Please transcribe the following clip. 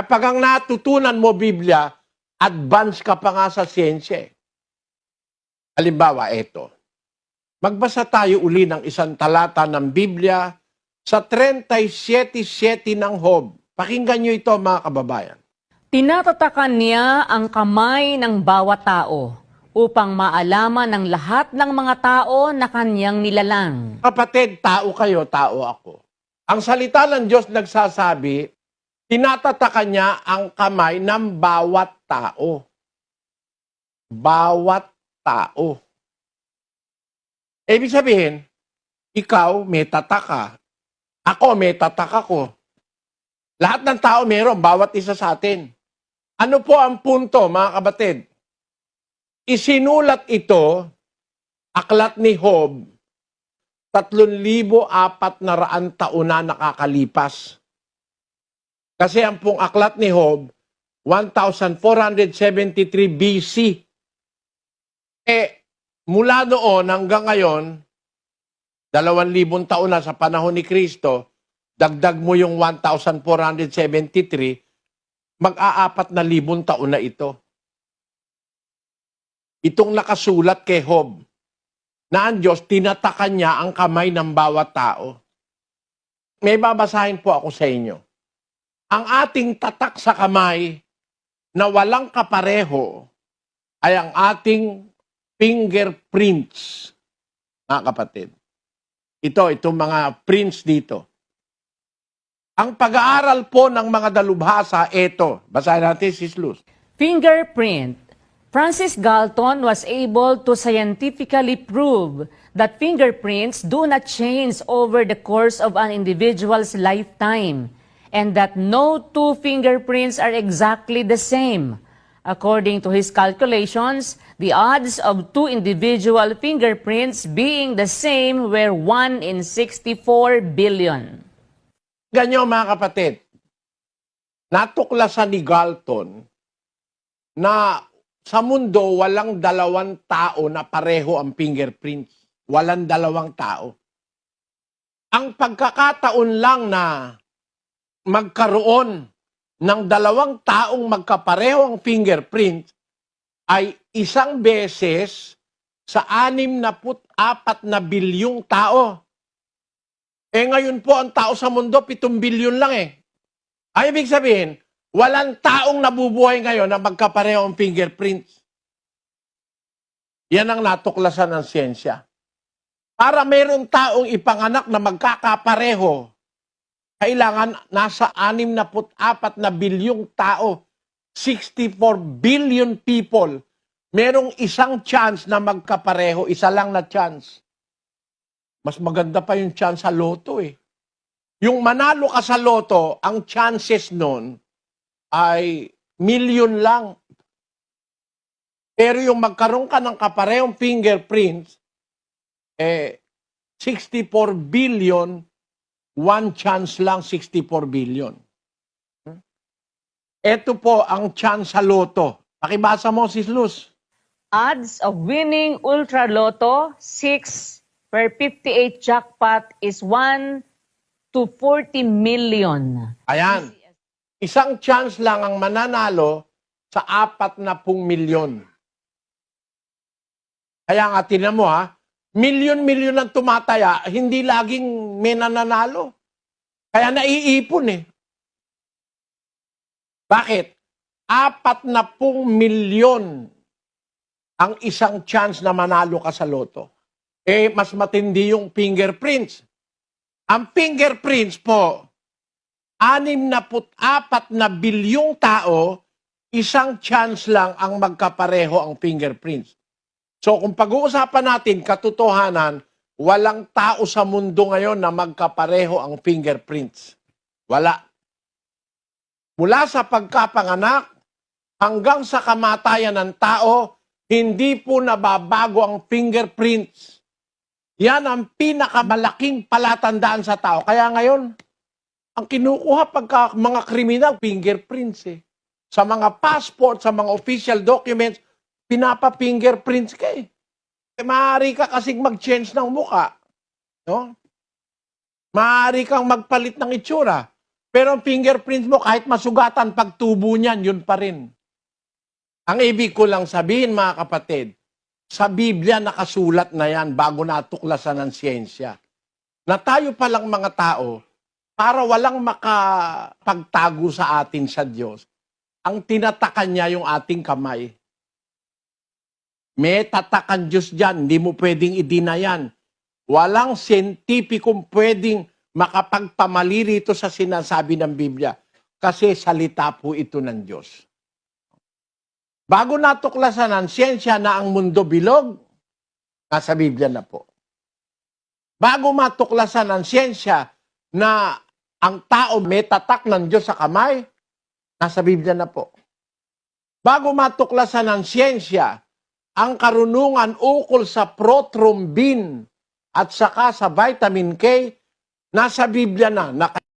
Kapag ang natutunan mo Biblia, advance ka pa nga sa siyensya. Halimbawa, eto. Magbasa tayo uli ng isang talata ng Biblia sa 37:7 ng Job. Pakinggan nyo ito mga kababayan. Tinatatakan niya ang kamay ng bawat tao upang maalaman ng lahat ng mga tao na kanyang nilalang. Kapatid, tao kayo, tao ako. Ang salita ng Diyos nagsasabi, tinatatakan niya ang kamay ng bawat tao. Bawat tao. Ibig sabihin, ikaw may tatak ka. Ako may tatak ako. Lahat ng tao meron, bawat isa sa atin. Ano po ang punto, mga kabatid? Isinulat ito, aklat ni Job, 3,400 taon na nakakalipas. Kasi ang pong aklat ni Job, 1,473 BC. Mula noon hanggang ngayon, 2,000 taon na sa panahon ni Kristo, dagdag mo yung 1,473, mag-aapat na 1,000 taon na ito. Itong nakasulat kay Job, na ang Diyos tinatakan niya ang kamay ng bawat tao. May babasahin po ako sa inyo. Ang ating tatak sa kamay na walang kapareho ay ang ating fingerprints, mga kapatid. Itong mga prints dito. Ang pag-aaral po ng mga dalubhasa, ito. Basahin natin, Sis Luz. Fingerprint. Francis Galton was able to scientifically prove that fingerprints do not change over the course of an individual's lifetime and that no two fingerprints are exactly the same. According to his calculations, the odds of two individual fingerprints being the same were 1 in 64 billion. Ganyan mga kapatid, natuklasan ni Galton na sa mundo walang dalawang tao na pareho ang fingerprints. Walang dalawang tao. Ang pagkakataon lang na magkaroon ng dalawang taong magkapareho ang fingerprint ay isang beses sa 64 na bilyong tao. Ngayon po ang tao sa mundo, 7 bilyon lang Ay, ibig sabihin, walang taong nabubuhay ngayon na magkapareho ang fingerprints. Yan ang natuklasan ng siyensya. Para mayroong taong ipanganak na magkakapareho, kailangan nasa 64 na bilyong tao, 64 billion people, merong isang chance na magkapareho, isa lang na chance. Mas maganda pa yung chance sa loto Yung manalo ka sa loto, ang chances nun ay million lang. Pero yung magkaroon ka ng kaparehong fingerprints, 64 billion, one chance lang, 64 billion. Ito po ang chance sa loto. Pakibasa mo, Sis Luz. Odds of winning Ultra Lotto 6 per 58 jackpot is 1 to 40 million. Ayan. Isang chance lang ang mananalo sa 40 milyon. Kaya nga, tinan mo milyon-milyon ang tumataya, hindi laging may nananalo. Kaya naiipon Bakit? 40 milyon ang isang chance na manalo ka sa loto. Mas matindi yung fingerprints. Ang fingerprints po, 64 na bilyong tao, isang chance lang ang magkapareho ang fingerprints. So kung pag-uusapan natin katotohanan, walang tao sa mundo ngayon na magkapareho ang fingerprints. Wala. Mula sa pagkapanganak hanggang sa kamatayan ng tao, hindi po nababago ang fingerprints. Yan ang pinakamalaking palatandaan sa tao. Kaya ngayon, ang kinukuha pagka mga kriminal, fingerprints Sa mga passport, sa mga official documents, pinapa-fingerprints ka maaari ka kasing mag-change ng muka. No? Maaari kang magpalit ng itsura. Pero ang fingerprint mo, kahit masugatan, pagtubo niyan, yun pa rin. Ang ibig ko lang sabihin, mga kapatid, sa Biblia nakasulat na yan bago natuklasan ng siyensya. Na tayo palang mga tao, para walang makapagtago sa atin sa Diyos, ang tinatakan niya yung ating kamay. May tatakan Diyos dyan, hindi mo pwedeng idinayan. Walang siyentipikong pwedeng makapagpamali rito sa sinasabi ng Biblia. Kasi salita po ito ng Diyos. Bago natuklasan ng siyensya na ang mundo bilog, nasa Biblia na po. Bago matuklasan ng siyensya na ang tao may tatak ng Diyos sa kamay, nasa Biblia na po. Bago matuklasan ng siyensya ang karunungan ukol sa prothrombin at saka sa vitamin K, nasa Biblia na